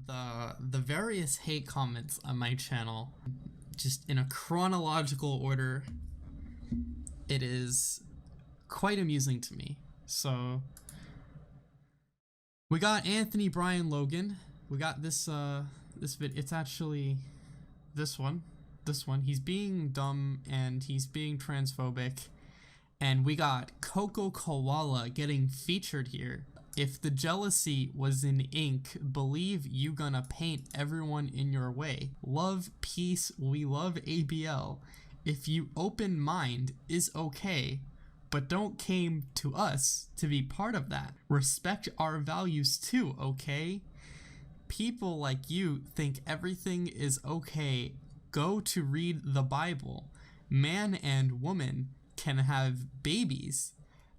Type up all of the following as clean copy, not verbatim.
The various hate comments on my channel, just in a chronological order, it is quite amusing to me. So we got Anthony Brian Logan. We got this it's actually this one. He's being dumb and he's being transphobic. And we got Coco Koala getting featured here. If the jealousy was in ink, believe you gonna paint everyone in your way. Love, peace, we love ABL. If you open mind is okay, but don't came to us to be part of that. Respect our values too, okay? People like you think everything is okay. Go to read the Bible. Man and woman can have babies.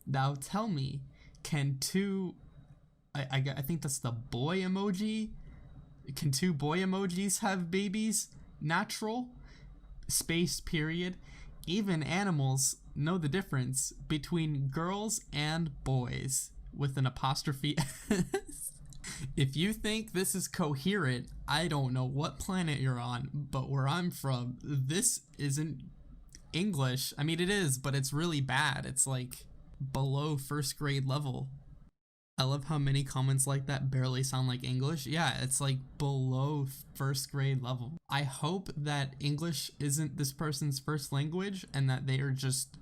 Now tell me, can two, I think that's the boy emoji. Can two boy emojis have babies? Natural? Space period. Even animals know the difference between girls and boys with an apostrophe S. If you think this is coherent, I don't know what planet you're on, but where I'm from, this isn't English. I mean, it is, but it's really bad. It's like below first grade level. I love how many comments like that barely sound like English. Yeah, it's like below first grade level. I hope that English isn't this person's first language and that they are just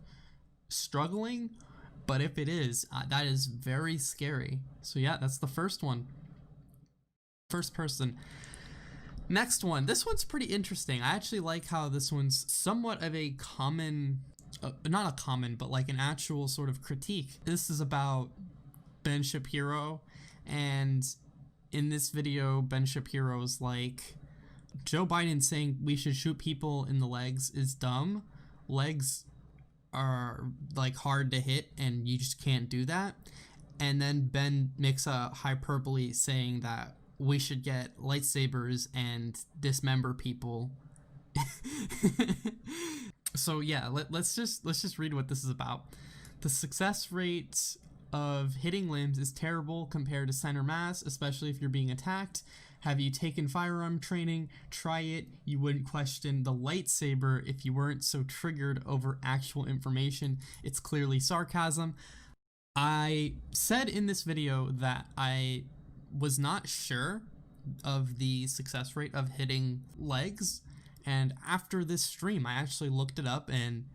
struggling. But if it is, that is very scary. So yeah, that's the first one. First person. Next one. This one's pretty interesting. I actually like how this one's somewhat of a common, not a common, but like an actual sort of critique. This is about Ben Shapiro, and in this video, Ben Shapiro's like, Joe Biden saying we should shoot people in the legs is dumb. Legs are like hard to hit and you just can't do that. And then Ben makes a hyperbole saying that we should get lightsabers and dismember people. So yeah, let's just read what this is about. The success rate of hitting limbs is terrible compared to center mass, especially if you're being attacked. Have you taken firearm training? Try it. You wouldn't question the lightsaber if you weren't so triggered over actual information. It's clearly sarcasm. I said in this video that I was not sure of the success rate of hitting legs, and after this stream I actually looked it up and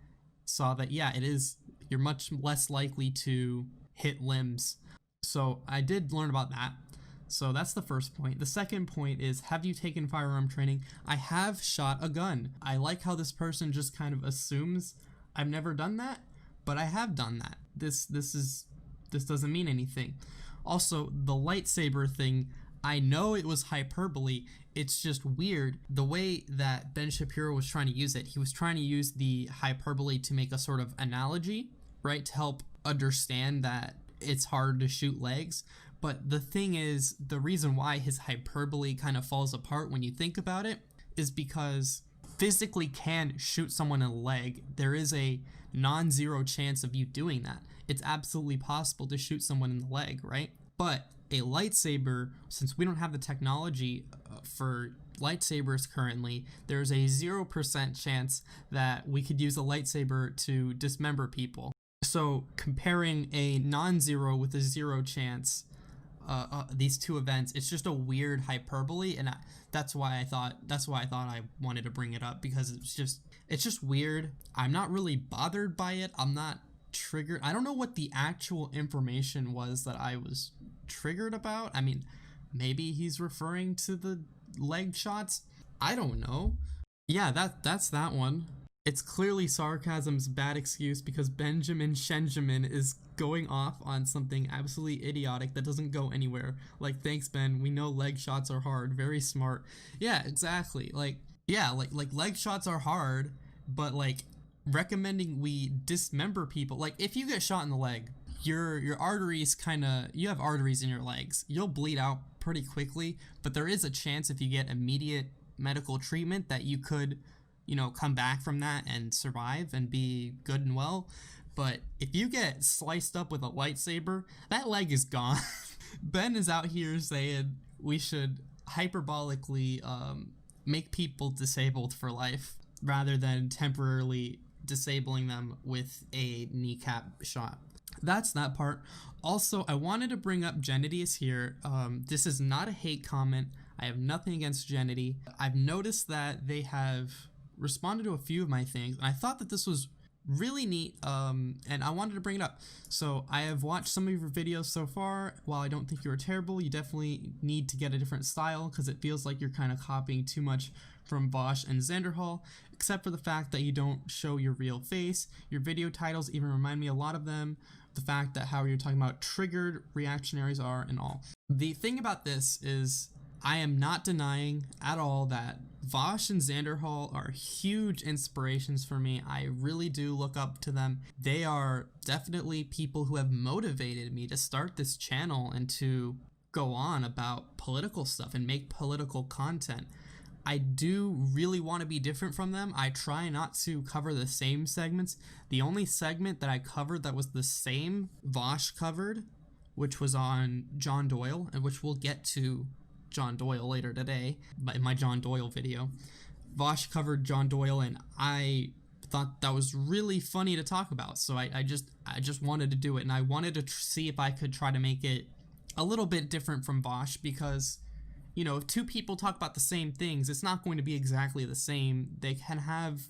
saw that yeah, it is, you're much less likely to hit limbs. So I did learn about that. So that's the first point. The second point is, have you taken firearm training? I have shot a gun. I like how this person just kind of assumes I've never done that, but I have done that. This doesn't mean anything. Also, the lightsaber thing, I know it was hyperbole. It's just weird the way that Ben Shapiro was trying to use it. He was trying to use the hyperbole to make a sort of analogy, right, to help understand that it's hard to shoot legs. But the thing is, the reason why his hyperbole kind of falls apart when you think about it is because physically can shoot someone in the leg. There is a non-zero chance of you doing that. It's absolutely possible to shoot someone in the leg, right? But a lightsaber, since we don't have the technology for lightsabers currently, there's a 0% chance that we could use a lightsaber to dismember people. So comparing a non-zero with a 0 chance, these two events, it's just a weird hyperbole, and that's why I thought I wanted to bring it up, because it's just weird. I'm not really bothered by it. I'm not triggered. I don't know what the actual information was that I was triggered about. I mean, maybe he's referring to the leg shots. I don't know. Yeah, that's that one. It's clearly sarcasm's bad excuse because Benjamin Shenjamin is going off on something absolutely idiotic that doesn't go anywhere. Like, thanks, Ben. We know leg shots are hard. Very smart. Yeah, exactly. Like, yeah, like leg shots are hard, but like recommending we dismember people. Like, if you get shot in the leg, your arteries you have arteries in your legs. You'll bleed out pretty quickly, but there is a chance if you get immediate medical treatment that you could, you know, come back from that and survive and be good and well. But if you get sliced up with a lightsaber, that leg is gone. Ben is out here saying we should hyperbolically make people disabled for life rather than temporarily disabling them with a kneecap shot. That's that part. Also, I wanted to bring up Genity's here. This is not a hate comment. I have nothing against Genity. I've noticed that they have responded to a few of my things, and I thought that this was really neat, and I wanted to bring it up. So I have watched some of your videos so far. While I don't think you are terrible, you definitely need to get a different style because it feels like you're kind of copying too much from Vosh and Xanderhal, except for the fact that you don't show your real face. Your video titles even remind me a lot of them. The fact that how you're talking about triggered reactionaries are and all. The thing about this is I am not denying at all that Vosh and Xanderhal are huge inspirations for me. I really do look up to them. They are definitely people who have motivated me to start this channel and to go on about political stuff and make political content. I do really want to be different from them. I try not to cover the same segments. The only segment that I covered that was the same Vosh covered, which was on John Doyle, and which we'll get to John Doyle later today, in my John Doyle video. Vosh covered John Doyle, and I thought that was really funny to talk about, so I just wanted to do it, and I wanted to see if I could try to make it a little bit different from Vosh, because you know, if two people talk about the same things, it's not going to be exactly the same. They can have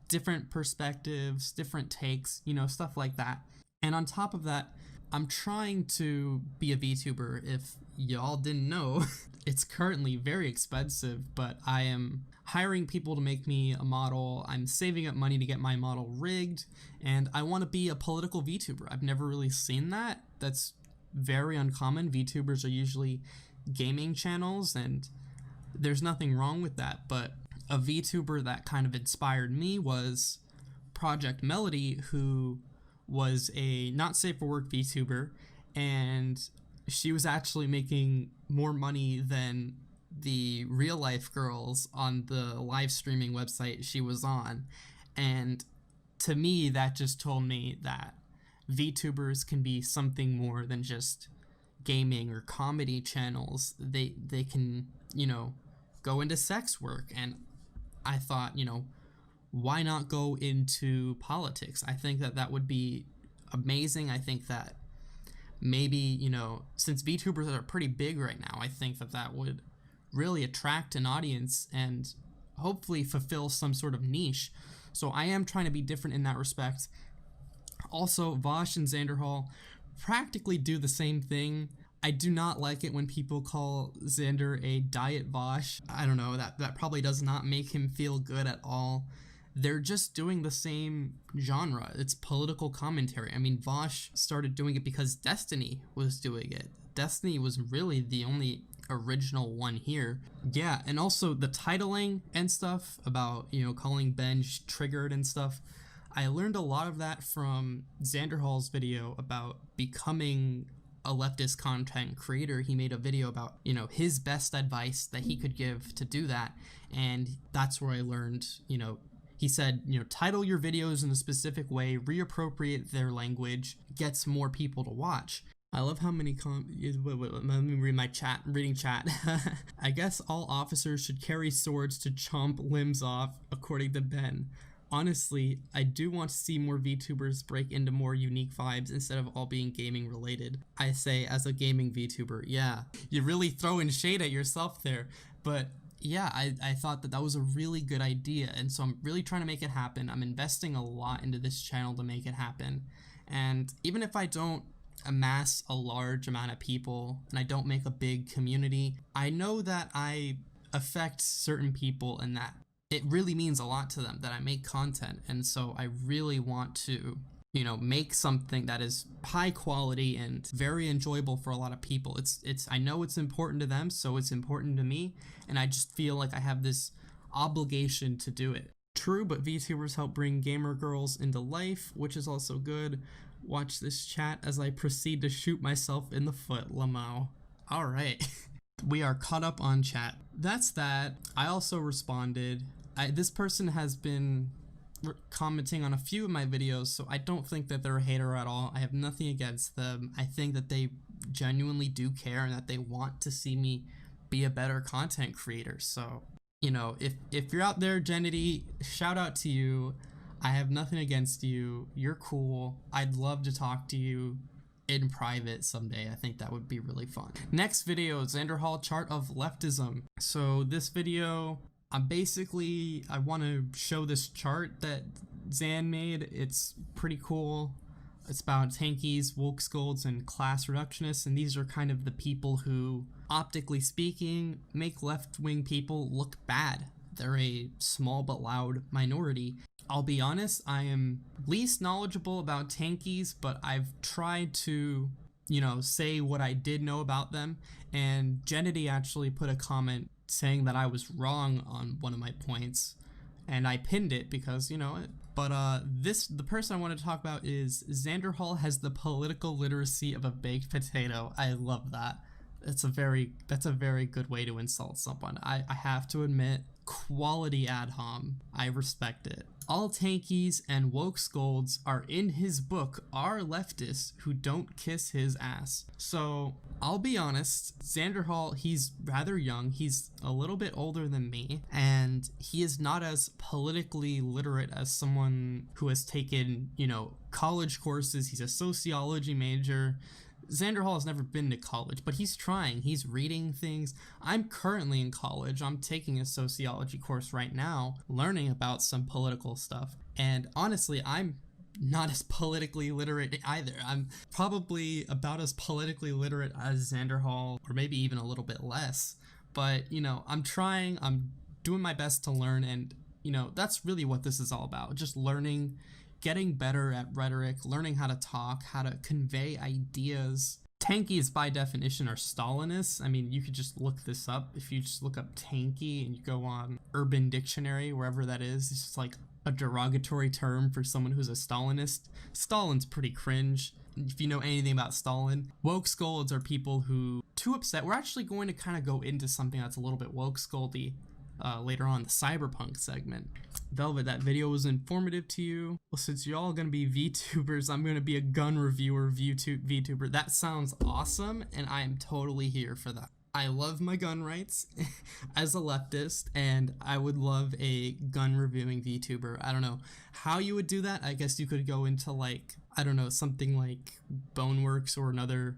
different perspectives, different takes, you know, stuff like that. And on top of that, I'm trying to be a VTuber. If y'all didn't know, it's currently very expensive, but I am hiring people to make me a model. I'm saving up money to get my model rigged, and I want to be a political VTuber. I've never really seen that. That's very uncommon. VTubers are usually gaming channels, and there's nothing wrong with that, but a VTuber that kind of inspired me was Project Melody, who was a not safe for work VTuber, and she was actually making more money than the real life girls on the live streaming website she was on. And to me, that just told me that VTubers can be something more than just gaming or comedy channels. They can, you know, go into sex work, and I thought, you know, why not go into politics? I think that that would be amazing. I think that maybe, you know, since VTubers are pretty big right now, I think that that would really attract an audience and hopefully fulfill some sort of niche. So I am trying to be different in that respect. Also, Vosh and Xanderhal practically do the same thing. I do not like it when people call Xander a diet Vosh. I don't know, that probably does not make him feel good at all. They're just doing the same genre. It's political commentary. I mean, Vosh started doing it because Destiny was doing it. Destiny was really the only original one here. Yeah, and also the titling and stuff about, you know, calling Benj triggered and stuff. I learned a lot of that from Xanderhal's video about becoming a leftist content creator. He made a video about, you know, his best advice that he could give to do that, and that's where I learned, you know, he said, you know, title your videos in a specific way, reappropriate their language, gets more people to watch. I love how many let me read my chat. I'm reading chat. I guess all officers should carry swords to chomp limbs off, according to Ben. Honestly, I do want to see more VTubers break into more unique vibes instead of all being gaming related. I say as a gaming VTuber, yeah. You're really throwing shade at yourself there, but yeah, I thought that that was a really good idea, and so I'm really trying to make it happen. I'm investing a lot into this channel to make it happen, and even if I don't amass a large amount of people and I don't make a big community, I know that I affect certain people and that it really means a lot to them that I make content, and so I really want to, you know, make something that is high quality and very enjoyable for a lot of people. It's I know it's important to them, so it's important to me, and I just feel like I have this obligation to do it. True, but VTubers help bring gamer girls into life, which is also good. Watch this chat as I proceed to shoot myself in the foot, Lamau. All right. We are caught up on chat. That's that. I also responded. This person has been commenting on a few of my videos, so I don't think that they're a hater at all. I have nothing against them. I think that they genuinely do care and that they want to see me be a better content creator. So, you know, if you're out there, Genity, shout out to you. I have nothing against you. You're cool. I'd love to talk to you in private someday. I think that would be really fun. Next video, Xander Hall chart of leftism. So this video, I want to show this chart that Zan made. It's pretty cool. It's about tankies, woke scolds, and class reductionists, and these are kind of the people who, optically speaking, make left-wing people look bad. They're a small but loud minority. I'll be honest, I am least knowledgeable about tankies, but I've tried to, you know, say what I did know about them, and Genity actually put a comment saying that I was wrong on one of my points, and I pinned it because, you know, but the person I want to talk about is Xander Hall has the political literacy of a baked potato. I love that. That's a very good way to insult someone. I have to admit, quality ad hom. I respect it. All tankies and woke scolds are in his book are leftists who don't kiss his ass. So I'll be honest, Xander Hall, he's rather young. He's a little bit older than me, and he is not as politically literate as someone who has taken, you know, college courses. He's a sociology major. Xander Hall has never been to college, but he's trying. He's reading things. I'm currently in college. I'm taking a sociology course right now, learning about some political stuff. And honestly, I'm not as politically literate either. I'm probably about as politically literate as Xander Hall, or maybe even a little bit less. But, you know, I'm trying. I'm doing my best to learn, and, you know, that's really what this is all about. Just learning, getting better at rhetoric, learning how to talk, how to convey ideas. Tankies by definition are Stalinists. I mean, you could just look this up. If you just look up tanky and you go on Urban Dictionary, wherever that is, it's just like a derogatory term for someone who's a Stalinist. Stalin's pretty cringe. If you know anything about Stalin. Woke scolds are people who too upset. We're actually going to kind of go into something that's a little bit woke scoldy later on, the cyberpunk segment. Velvet, that video was informative to you. Well, since you're all gonna be VTubers, I'm gonna be a gun reviewer VTuber. That sounds awesome, and I am totally here for that. I love my gun rights as a leftist, and I would love a gun reviewing VTuber. I don't know how you would do that. I guess you could go into, like, I don't know, something like Boneworks or another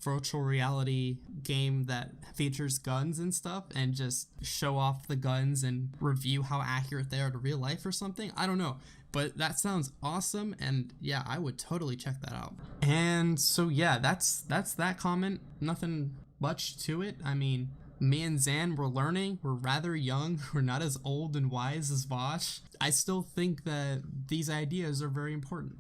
virtual reality game that features guns and stuff, and just show off the guns and review how accurate they are to real life or something. I don't know, but that sounds awesome, and yeah, I would totally check that out. And so yeah, that's that comment. Nothing much to it. I mean, me and Zan, we're learning. We're rather young. We're not as old and wise as Vosh. I still think that these ideas are very important.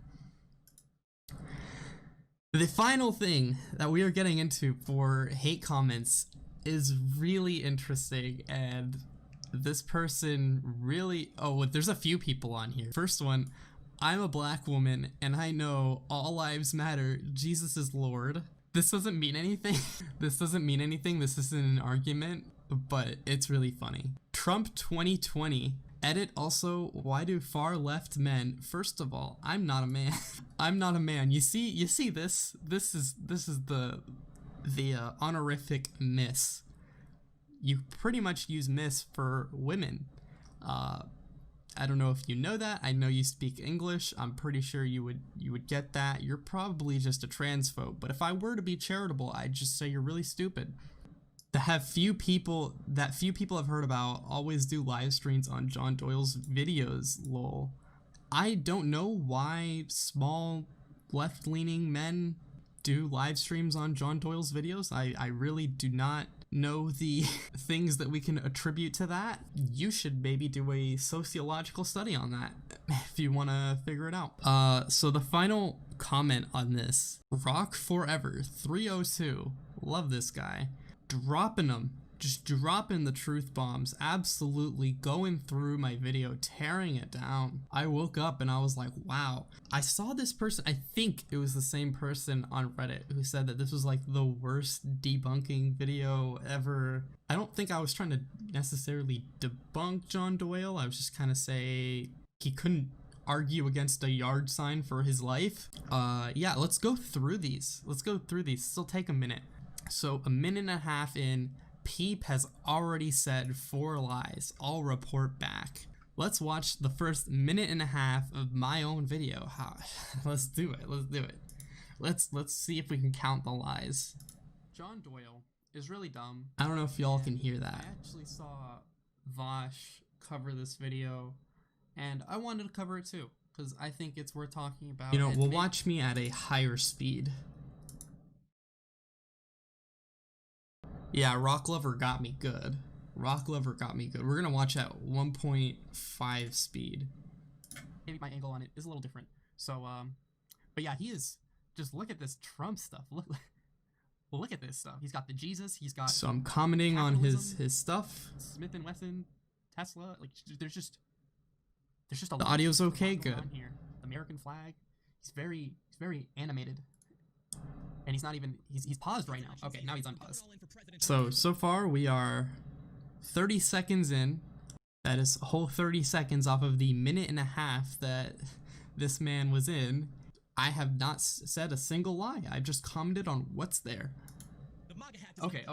The final thing that we are getting into for hate comments is really interesting, and this person really, oh, there's a few people on here. First one, I'm a black woman and I know all lives matter. Jesus is Lord. This doesn't mean anything. This doesn't mean anything. This isn't an argument, but it's really funny. Trump 2020. Edit also, why do far left men? First of all, I'm not a man. I'm not a man. You see this? This is the honorific miss. You pretty much use miss for women. I don't know if you know that. I know you speak English. I'm pretty sure you would get that. You're probably just a transphobe. But if I were to be charitable, I'd just say you're really stupid. Few people have heard about always do live streams on John Doyle's videos, lol. I don't know why small left-leaning men do live streams on John Doyle's videos. I really do not know the things that we can attribute to that. You should maybe do a sociological study on that if you want to figure it out. So the final comment on this, Rock Forever 302, love this guy. Dropping them, just dropping the truth bombs, absolutely going through my video, tearing it down. I woke up and I was like, wow. I saw this person, I think it was the same person on Reddit who said that this was like the worst debunking video ever. I don't think I was trying to necessarily debunk John Doyle. I was just kind of say he couldn't argue against a yard sign for his life. Yeah, let's go through these. This'll take a minute. So a minute and a half in, Peep has already said 4 lies. I'll report back. Let's watch the first minute and a half of my own video. Let's do it. Let's do it. Let's see if we can count the lies. John Doyle is really dumb. I don't know if y'all can hear that. I actually saw Vosh cover this video, and I wanted to cover it too, because I think it's worth talking about. You know, well, watch me at a higher speed. Yeah, Rock Lover got me good. Rock Lover got me good. We're gonna watch at 1.5 speed. Maybe my angle on it is a little different. So, but yeah, he is. Just look at this Trump stuff. Look at this stuff. He's got the Jesus. He's got. So I'm commenting on his stuff. Smith and Wesson, Tesla. Like there's just a lot. The audio's okay. Good. Here. The American flag. He's very animated. And he's not even, he's paused right now. Okay, now he's unpaused. So far we are 30 seconds in. That is a whole 30 seconds off of the minute and a half that this man was in. I have not said a single lie. I've just commented on what's there. Okay.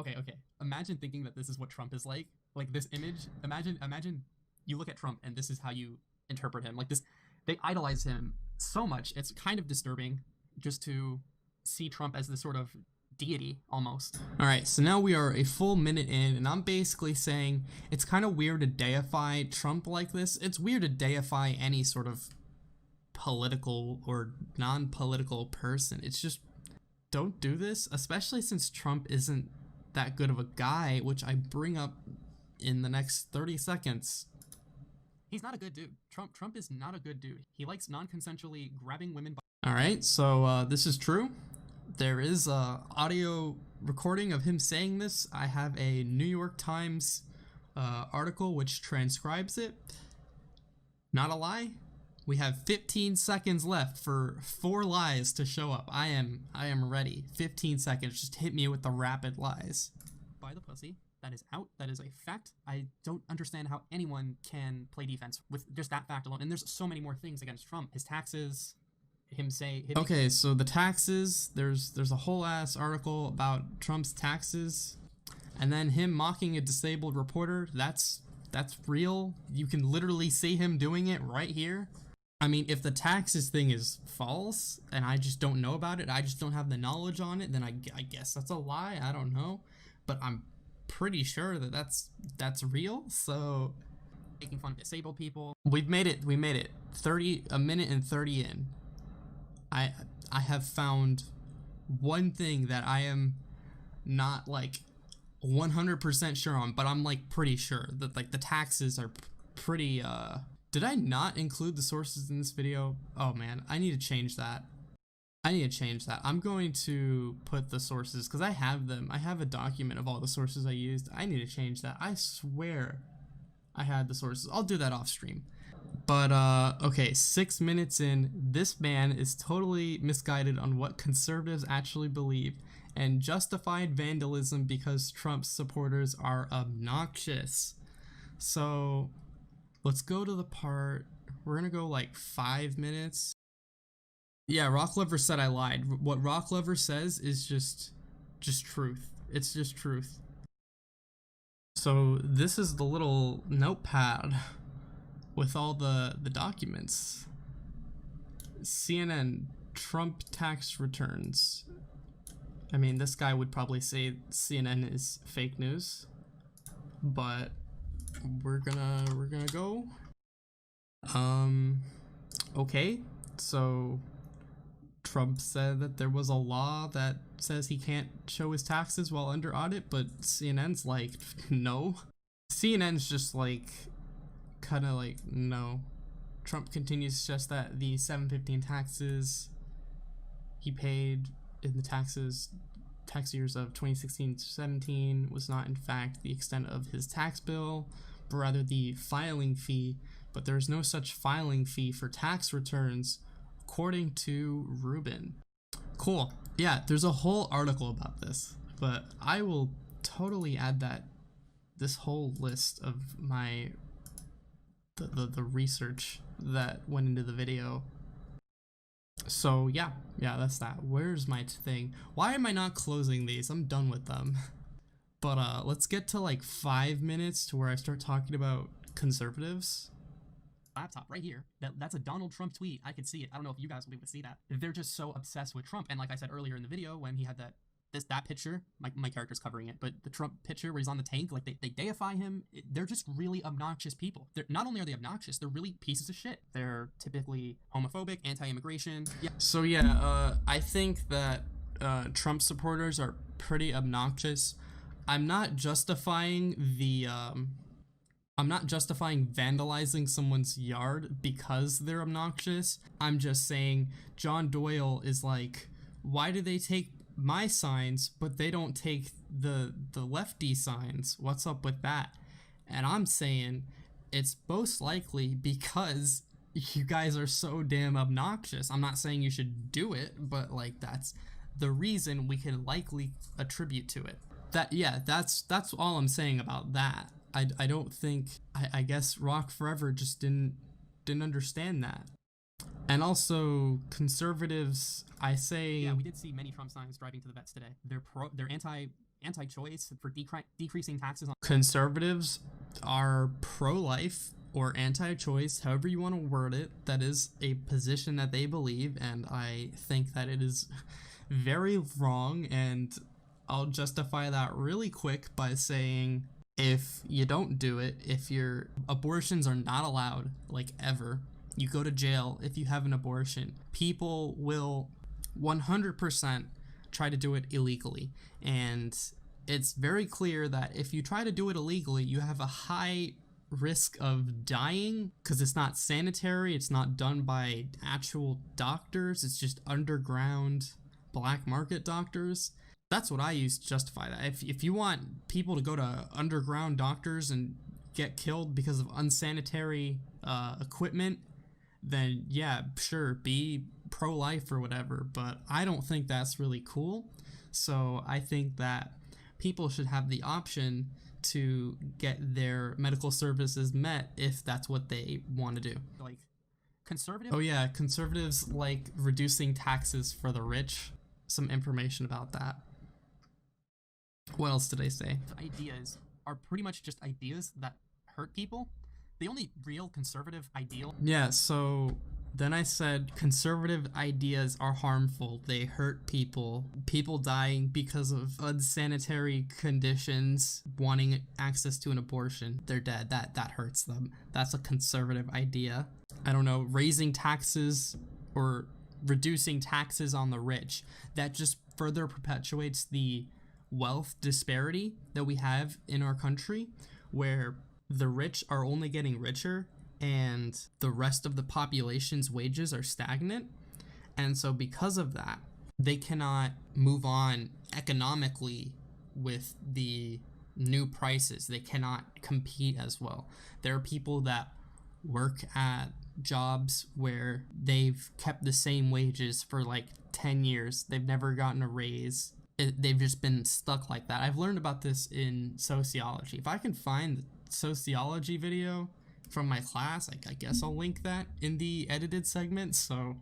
Imagine thinking that this is what Trump is like. Like this image, imagine you look at Trump and this is how you interpret him. Like this, they idolize him so much. It's kind of disturbing just to see Trump as this sort of deity almost. All right, so now we are a full minute in, and I'm basically saying it's kind of weird to deify Trump like this. It's weird to deify any sort of political or non-political person. It's just, don't do this, especially since Trump isn't that good of a guy, which I bring up in the next 30 seconds. He's not a good dude. Trump is not a good dude. He likes non-consensually grabbing women by. All right, so this is true. There is a audio recording of him saying this. I have a New York Times article which transcribes it. Not a lie. We have 15 seconds left for 4 lies to show up. I am ready. 15 seconds. Just hit me with the rapid lies. By the pussy. That is out. That is a fact. I don't understand how anyone can play defense with just that fact alone. And there's so many more things against Trump. His taxes, okay, so the taxes, there's a whole ass article about Trump's taxes, and then him mocking a disabled reporter. That's real. You can literally see him doing it right here. I mean, if the taxes thing is false and I just don't know about it, I just don't have the knowledge on it, then I guess that's a lie. I don't know, but I'm pretty sure that that's real. So making fun of disabled people. We made it. 1 minute and 30 in. I have found one thing that I am not like 100% sure on, but I'm like pretty sure that like the taxes are pretty did I not include the sources in this video? Oh man, I need to change that. I'm going to put the sources because I have them. I have a document of all the sources I used. I need to change that. I swear I had the sources. I'll do that off stream. But, okay, 6 minutes in, this man is totally misguided on what conservatives actually believe, and justified vandalism because Trump's supporters are obnoxious. So, let's go to the part, we're gonna go like 5 minutes. Yeah, Rock Lover said I lied. What Rock Lover says is just truth. It's just truth. So, this is the little notepad with all the documents. CNN, Trump tax returns. I mean, this guy would probably say CNN is fake news, but we're gonna go. Okay, so Trump said that there was a law that says he can't show his taxes while under audit, but CNN's like, no. CNN's just like, kind of like, no. Trump continues to suggest that the 715 taxes he paid in the tax years of 2016 to 17 was not in fact the extent of his tax bill, but rather the filing fee, but there's no such filing fee for tax returns according to Rubin. Cool. Yeah, there's a whole article about this, but I will totally add this whole list of my the research that went into the video. So yeah, that's that. Where's my thing? Why am I not closing these? I'm done with them. But let's get to like 5 minutes to where I start talking about conservatives. Laptop right here. That's a Donald Trump tweet. I could see it. I don't know if you guys will be able to see that. They're just so obsessed with Trump. And like I said earlier in the video, when he had that picture, my character's covering it, but the Trump picture where he's on the tank, like they deify him. They're just really obnoxious people. They're not only are they obnoxious, they're really pieces of shit. They're typically homophobic, anti-immigration. Yeah. So yeah, I think that Trump supporters are pretty obnoxious. I'm not justifying vandalizing someone's yard because they're obnoxious. I'm just saying John Doyle is like, why do they take my signs but they don't take the lefty signs? What's up with that? And I'm saying it's most likely because you guys are so damn obnoxious. I'm not saying you should do it, but like that's the reason we can likely attribute to it. That's all I'm saying about that. I don't think, I guess Rock Forever just didn't understand that. And also conservatives, I say, yeah, we did see many Trump signs driving to the vets today. They're anti-choice for decreasing taxes on conservatives are pro-life or anti-choice, however you want to word it. That is a position that they believe, and I think that it is very wrong, and I'll justify that really quick by saying if you don't do it, if your abortions are not allowed, like ever, you go to jail if you have an abortion, people will 100% try to do it illegally. And it's very clear that if you try to do it illegally, you have a high risk of dying because it's not sanitary, it's not done by actual doctors, it's just underground black market doctors. That's what I use to justify that. If you want people to go to underground doctors and get killed because of unsanitary equipment, then yeah, sure, be pro-life or whatever, but I don't think that's really cool. So I think that people should have the option to get their medical services met if that's what they want to do. Like conservative? Oh yeah, conservatives like reducing taxes for the rich. Some information about that. What else did I say? Ideas are pretty much just ideas that hurt people. The only real conservative ideal. Yeah, so then I said conservative ideas are harmful. They hurt people. People dying because of unsanitary conditions, wanting access to an abortion. They're dead. That hurts them. That's a conservative idea. I don't know, raising taxes or reducing taxes on the rich. That just further perpetuates the wealth disparity that we have in our country, where the rich are only getting richer and the rest of the population's wages are stagnant. And so because of that, they cannot move on economically with the new prices. They cannot compete as well. There are people that work at jobs where they've kept the same wages for like 10 years. They've never gotten a raise. They've just been stuck like that. I've learned about this in sociology. If I can find the sociology video from my class, I guess I'll link that in the edited segment. So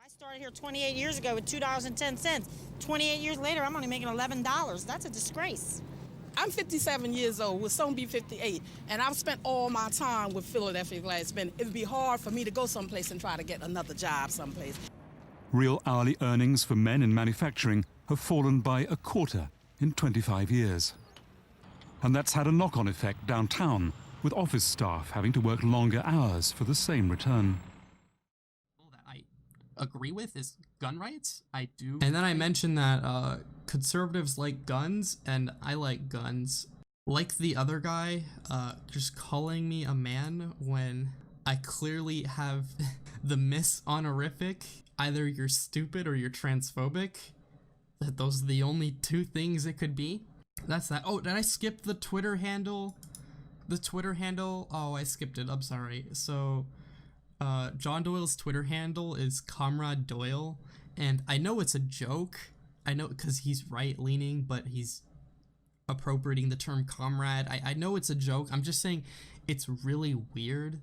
I started here 28 years ago with $2.10. 28 years later, I'm only making $11. That's a disgrace. I'm 57 years old, will soon be 58, and I've spent all my time with Philadelphia Glass. It'd be hard for me to go someplace and try to get another job someplace. Real hourly earnings for men in manufacturing have fallen by a quarter in 25 years. And that's had a knock-on effect downtown, with office staff having to work longer hours for the same return. That I agree with is gun rights. I do. And then I mentioned that conservatives like guns, and I like guns. Like the other guy, just calling me a man when I clearly have the miss honorific. Either you're stupid or you're transphobic. That those are the only two things it could be. That's that. Oh, did I skip the Twitter handle? The Twitter handle? Oh, I skipped it. I'm sorry. So, John Doyle's Twitter handle is Comrade Doyle. And I know it's a joke. I know because he's right-leaning, but he's appropriating the term comrade. I know it's a joke. I'm just saying it's really weird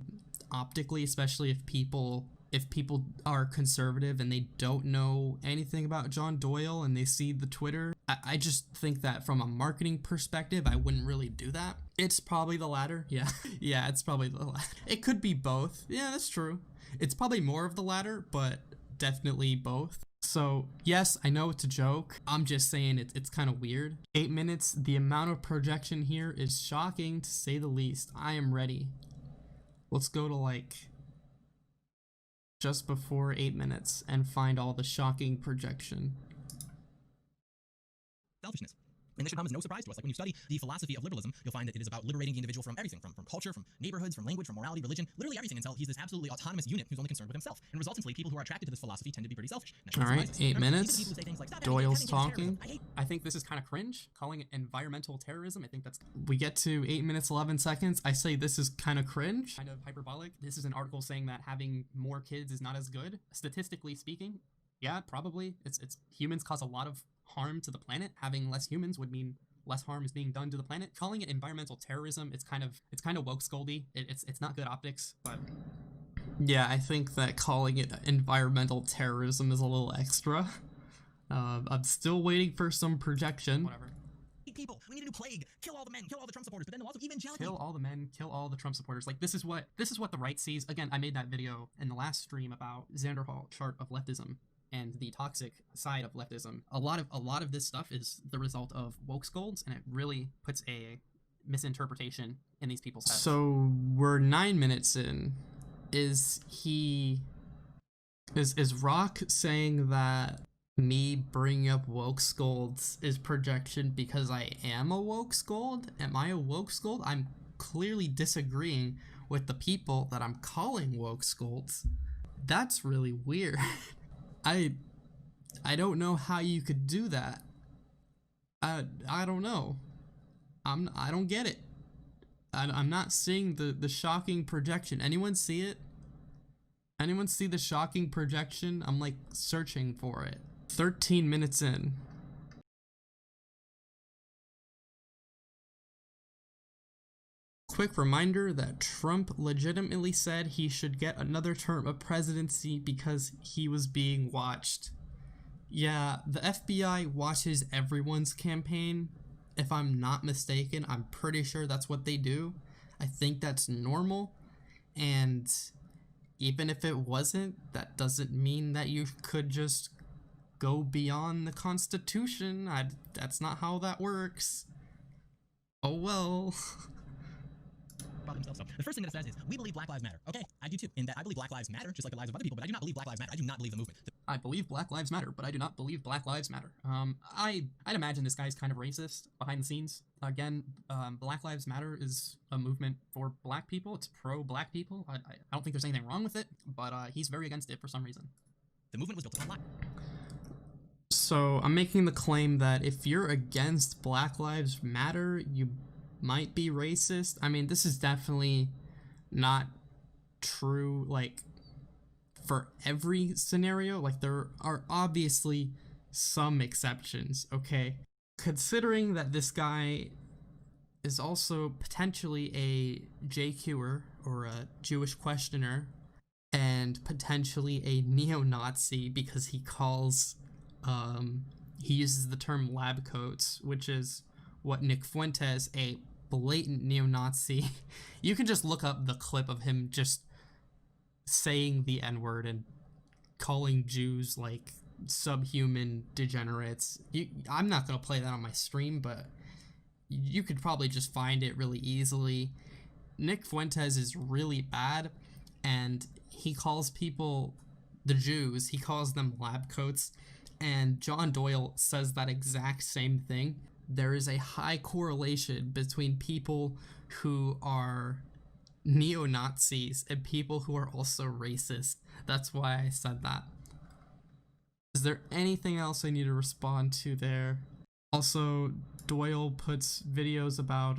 optically, especially if people if people are conservative and they don't know anything about John Doyle and they see the Twitter, I just think that from a marketing perspective, I wouldn't really do that. It's probably the latter. Yeah. Yeah, it's probably the latter. It could be both. Yeah, that's true. It's probably more of the latter, but definitely both. So yes, I know it's a joke. I'm just saying it's kind of weird. 8 minutes, the amount of projection here is shocking to say the least. I am ready. Let's go to like just before 8 minutes and find all the shocking projection. Selfishness. And this should come as no surprise to us. Like when you study the philosophy of liberalism, you'll find that it is about liberating the individual from everything, from culture, from neighborhoods, from language, from morality, religion, literally everything, until he's this absolutely autonomous unit who's only concerned with himself. And resultantly, people who are attracted to this philosophy tend to be pretty selfish. All right, 8 minutes. Doyle's talking. I think this is kind of cringe, calling it environmental terrorism. I think that's... We get to 8 minutes, 11 seconds. I say this is kind of cringe, kind of hyperbolic. This is an article saying that having more kids is not as good. Statistically speaking, yeah, probably. It's humans cause a lot of harm to the planet. Having less humans would mean less harm is being done to the planet. Calling it environmental terrorism, it's kind of woke scoldy. It's not good optics, but yeah, I think that calling it environmental terrorism is a little extra. I'm still waiting for some projection. Whatever. People, we need a new plague. Kill all the men, kill all the Trump supporters, but then also evangelical. Kill all the men, kill all the Trump supporters. Like this is what the right sees. Again, I made that video in the last stream about Xanderhal chart of leftism and the toxic side of leftism. A lot of this stuff is the result of woke scolds, and it really puts a misinterpretation in these people's heads. So we're 9 minutes in. Is Rock saying that me bringing up woke scolds is projection because I am a woke scold? Am I a woke scold? I'm clearly disagreeing with the people that I'm calling woke scolds. That's really weird. I don't know how you could do that. I don't know. I don't get it. I'm not seeing the shocking projection. Anyone see it? Anyone see the shocking projection? I'm like searching for it. 13 minutes in. Quick reminder that Trump legitimately said he should get another term of presidency because he was being watched. Yeah, the FBI watches everyone's campaign. If I'm not mistaken, I'm pretty sure that's what they do. I think that's normal. And even if it wasn't, that doesn't mean that you could just go beyond the Constitution. That's not how that works. Oh well. About himself. So the first thing that it says is, we believe Black Lives Matter. Okay, I do too. In that I believe Black Lives matter, just like the lives of other people, but I do not believe Black Lives matter. I do not believe the movement. I believe Black Lives Matter, but I do not believe Black Lives Matter. I'd imagine this guy's kind of racist behind the scenes. Again, Black Lives Matter is a movement for black people. It's pro-black people. I don't think there's anything wrong with it, but he's very against it for some reason. The movement was built upon black. So I'm making the claim that if you're against Black Lives Matter, you might be racist. I mean, this is definitely not true, like, for every scenario. Like, there are obviously some exceptions, okay? Considering that this guy is also potentially a JQer, or a Jewish questioner, and potentially a neo-Nazi because he calls, he uses the term lab coats, which is what Nick Fuentes, a blatant neo-Nazi, you can just look up the clip of him just saying the N-word and calling Jews like subhuman degenerates. I'm not gonna play that on my stream, but you could probably just find it really easily. Nick Fuentes is really bad, and he calls people, the Jews, he calls them lab coats, and John Doyle says that exact same thing. There is a high correlation between people who are neo-Nazis and people who are also racist. That's why I said that. Is there anything else I need to respond to there? Also, Doyle puts videos about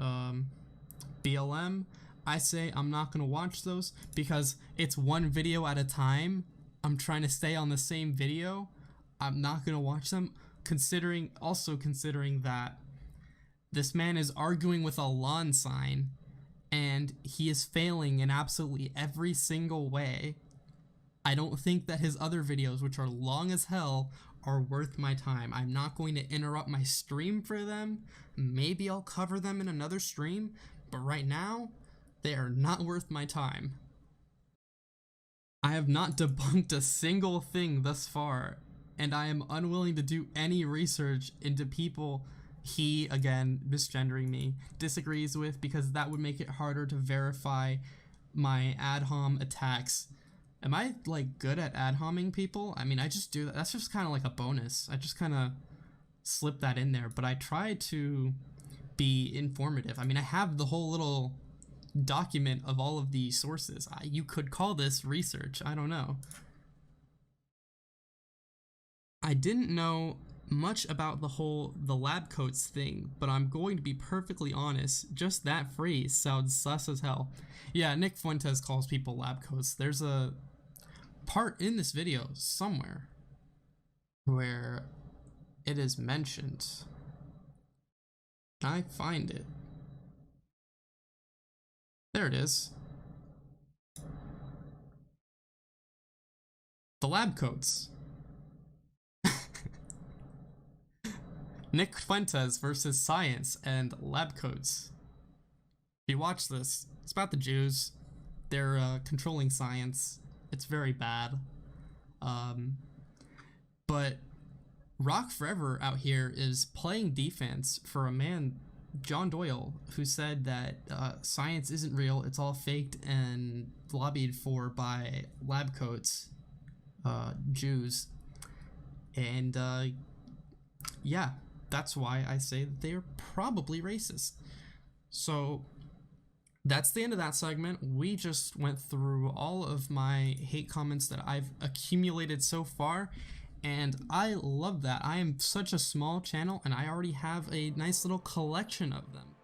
BLM. I say I'm not gonna watch those because it's one video at a time. I'm trying to stay on the same video. I'm not gonna watch them. Considering that this man is arguing with a lawn sign and he is failing in absolutely every single way. I don't think that his other videos, which are long as hell, are worth my time. I'm not going to interrupt my stream for them. Maybe I'll cover them in another stream, but right now, they are not worth my time. I have not debunked a single thing thus far, and I am unwilling to do any research into people he, again, misgendering me, disagrees with, because that would make it harder to verify my ad hom attacks. Am I, like, good at ad homing people? I mean, I just do that. That's just kind of like a bonus. I just kind of slip that in there, but I try to be informative. I mean, I have the whole little document of all of the sources. You could call this research. I don't know. I didn't know much about the lab coats thing, but I'm going to be perfectly honest, just that phrase sounds sus as hell. Yeah, Nick Fuentes calls people lab coats. There's a part in this video somewhere where it is mentioned. Can I find it? There it is. The lab coats. Nick Fuentes versus science and lab coats. If you watch this, it's about the Jews. They're controlling science. It's very bad. But Rock Forever out here is playing defense for a man, John Doyle, who said that science isn't real, it's all faked and lobbied for by lab coats, Jews. And yeah, that's why I say that they are probably racist. So that's the end of that segment. We just went through all of my hate comments that I've accumulated so far, and I love that. I am such a small channel, and I already have a nice little collection of them.